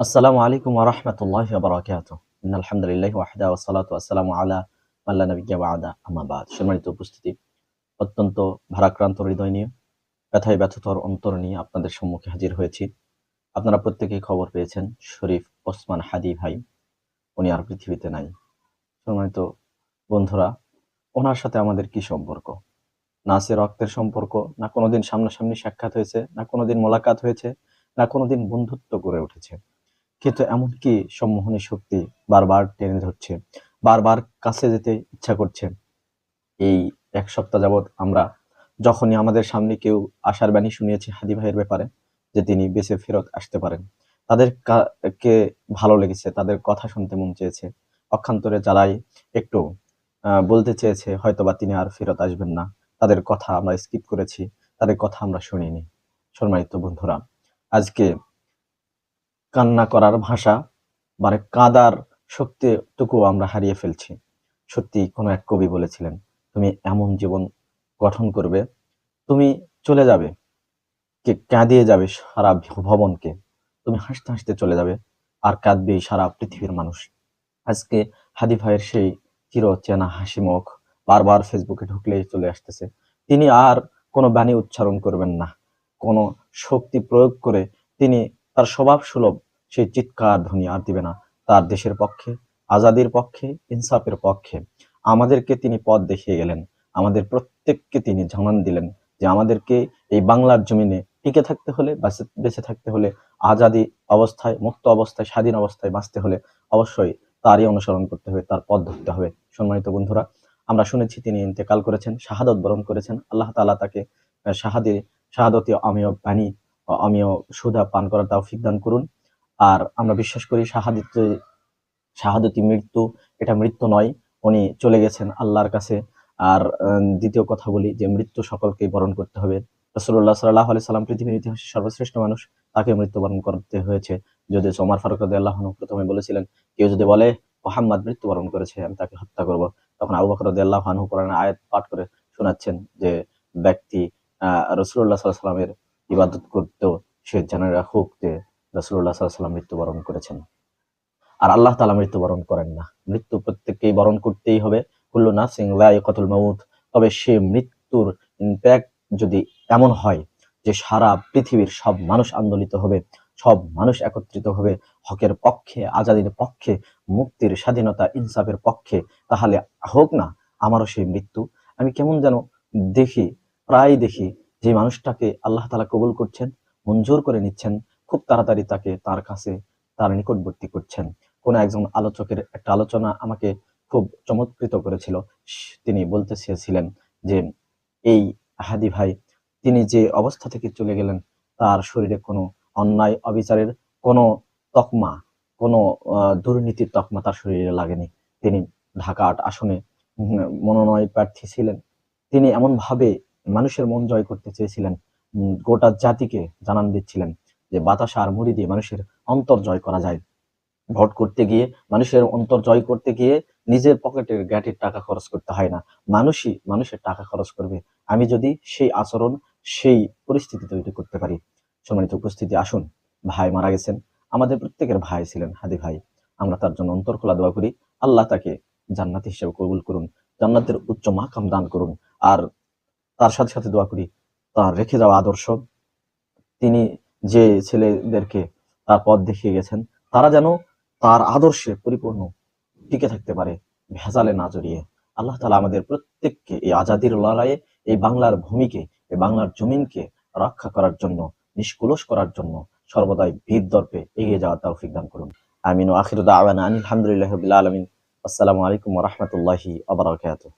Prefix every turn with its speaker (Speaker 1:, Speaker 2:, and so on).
Speaker 1: আসসালামু আলাইকুম ওয়া রাহমাতুল্লাহি ওয়া বারাকাতুহু। ইন্নাল হামদুলিল্লাহি ওয়াহদা ওয়াস সালাতু ওয়াসসালামু আলা মান লা নাবিয়্যা বা'দা আম্মা বা'দ। সম্মানিত উপস্থিতি, অত্যন্ত ভারাক্রান্ত হৃদয় নিয়ে, ব্যথায় ব্যথিতর অন্তর নিয়ে আপনাদের সম্মুখে হাজির হয়েছি। আপনারা প্রত্যেকেই খবর পেয়েছেন, শরীফ ওসমান হাদী ভাই উনি আর পৃথিবীতে নাই। সম্মানিত বন্ধুরা, ওনার সাথে আমাদের কি সম্পর্ক? না আছে রক্তের সম্পর্ক, না কোনোদিন সামনাসামনি সাক্ষাৎ হয়েছে, না কোনোদিন মোলাকাত হয়েছে, না কোনোদিন বন্ধুত্ব গড়ে উঠেছে। কিন্তু এমনকি সম্মোহনী শক্তি বারবার টেনে ধরছে, বারবার কাছে যেতে ইচ্ছা করছে। এই ১ সপ্তাহ যাবৎ আমরা যখনই আমাদের সামনে কেউ আশার বাণী শুনিয়েছে হাদী ভাইয়ের ব্যাপারে যে তিনি বেঁচে ফেরত আসতে পারেন, তাদের কে ভালো লেগেছে, তাদের কথা শুনতে মন চেয়েছে। পক্ষান্তরে যারাই একটু বলতে চেয়েছে হয়তোবা তিনি আর ফেরত আসবেন না, তাদের কথা আমরা স্কিপ করেছি, তাদের কথা আমরা শুনিনি। সম্মানিত বন্ধুরা, আজকে কান্না করার ভাষা মানে কাঁদার শক্তিটুকু আমরা হারিয়ে ফেলছি। সত্যি কোনো এক কবি বলেছিলেন, "তুমি এমন জীবন গঠন করবে, তুমি চলে যাবে, কাঁদিয়ে যাবে সারা ভবনকে। তুমি হাসতে, হাসতে চলে যাবে, আর কাঁদবে সারা পৃথিবীর মানুষ।" আজকে হাদী ভাইয়ের সেই চিরচেনা হাসিমুখ বারবার ফেসবুকে ঢুকলেই চলে আসতেছে। তিনি আর কোনো বাণী উচ্চারণ করবেন না। কোনো শক্তি প্রয়োগ করে তিনি তার স্বভাবসুলভ সেই চিৎকার ধ্বনি আর দিবে না। তার দেশের পক্ষে, আজাদির পক্ষে, ইনসাফের পক্ষে আমাদেরকে তিনি পথ দেখিয়ে গেলেন। আমাদের প্রত্যেককে তিনি জানান দিলেন যে আমাদেরকে এই বাংলার জমিনে টিকে থাকতে হলে, বেঁচে থাকতে হলে, আজাদী অবস্থায়, মুক্ত অবস্থায়, স্বাধীন অবস্থায় বাঁচতে হলে অবশ্যই তারই অনুসরণ করতে হবে, তার পথ ধরতে হবে। সম্মানিত বন্ধুরা, আমরা শুনেছি তিনি ইন্তেকাল করেছেন, শাহাদত বরণ করেছেন। আল্লাহ তাআলা তাকে শাহাদতি অমেয় পানি, অমেয় সুধা পান করার তৌফিক দান করুন। আর আমরা বিশ্বাস করি শাহাদতি মৃত্যু, এটা মৃত্যু নয়। উনি চলে গেছেন আল্লাহর কাছে। আর দ্বিতীয় কথা বলি যে মৃত্যু সকলকেই বরণ করতে হবে। রাসূলুল্লাহ সাল্লাল্লাহু আলাইহি সাল্লাম পৃথিবীর ইতিহাসে সর্বশ্রেষ্ঠ মানুষ, তাকে মৃত্যুবরণ করতে হয়েছে। যদি ওমর ফারুক রাদিয়াল্লাহু আনহু প্রথমে বলেছিলেন, কেউ যদি বলে মুহাম্মদ মৃত্যুবরণ করেছে আমি তাকে হত্যা করব, তখন আবু বকর রাদিয়াল্লাহু আনহু কোরআনের আয়াত পাঠ করে শোনাচ্ছেন যে ব্যক্তি রাসূলুল্লাহ সাল্লাল্লাহু আলাইহি সাল্লামের ইবাদত করত, সে জেনে রাখুক যে রাসূলুল্লাহ সাল্লাল্লাহু আলাইহি সাল্লাম মৃত্যুবরণ করেছেন। আর আল্লাহ তাআলা মৃত্যুবরণ করেন না। মৃত্যু প্রত্যেককেই বরণ করতেই হবে। কুল্লু নাফসিন যায়িকাতুল মাউত। তবে সে মৃত্যুর ইমপ্যাক্ট যদি এমন হয় যে সারা পৃথিবীর সব মানুষ আন্দোলিত হবে, সব মানুষ একত্রিত হবে হকের পক্ষে, আজাদীর পক্ষে, মুক্তির, স্বাধীনতা, ইনসাফের পক্ষে, তাহলে হোক না আমারও সেই মৃত্যু। আমি কেমন যেন দেখি, প্রায় দেখি যে মানুষটাকে আল্লাহ তাআলা কবুল করছেন, মঞ্জুর করে নিচ্ছেন, খুব তাড়াতাড়ি তাকে তার কাছে, তার নিকটবর্তী করছেন। কোনো একজন আলোচকের একটা আলোচনা আমাকে খুব চমৎকৃত করেছিল। তিনি বলতে চেয়েছিলেন যে এই হাদী ভাই তিনি যে অবস্থা থেকে চলে গেলেন, তার শরীরে কোনো অন্যায় অবিচারের কোনো তকমা, কোনো দুর্নীতির তকমা তার শরীরে লাগেনি। তিনি ঢাকা ৮ আসনে মনোনয়ন প্রার্থী ছিলেন। তিনি এমনভাবে মানুষের মন জয় করতে চেয়েছিলেন, গোটা জাতিকে জানান দিচ্ছিলেন যে বাতাসা আর মুড়ি দিয়ে মানুষের অন্তর জয় করা যায়। ভোট করতে গিয়ে, মানুষের অন্তর জয় করতে গিয়ে নিজের পকেটের গ্যাটির টাকা খরচ করতে হয় না। মানুষই মানুষের টাকা খরচ করবে। আমি যদি সেই আচরণ, সেই পরিস্থিতি তৈরি করতে পারি। সম্মানিত উপস্থিতি, আসুন, ভাই মারা গেছেন। আমাদের প্রত্যেকের ভাই ছিলেন হাদী ভাই। আমরা তার জন্য অন্তর খোলা দোয়া করি। আল্লাহ তাকে জান্নাতি হিসেবে কবুল করুন। জান্নাতের উচ্চ মাকাম দান করুন। আর তার সাথে, সাথে দোয়া করি তার রেখে যাওয়া আদর্শ, তিনি যে ছেলেদেরকে তার পথ দেখিয়ে গেছেন, তারা যেন তার আদর্শে পরিপূর্ণ টিকে থাকতে পারে, ভেজালে না জড়িয়ে। আল্লাহ তাআলা আমাদের প্রত্যেককে এই আজাদীর লড়াইয়ে, এই বাংলার ভূমিকে, এই বাংলার জমিনকে রক্ষা করার জন্য, নিষ্কলুষ করার জন্য সর্বদাই বীর দর্পে এগিয়ে যাওয়ার তৌফিক দান করুন। আমিন ওয়া আখিরু দাওয়ানা আনিল হামদুলিল্লাহি রাব্বিল আলামিন। আসসালামু আলাইকুম ওয়া রাহমাতুল্লাহি ওয়া বারাকাতুহু।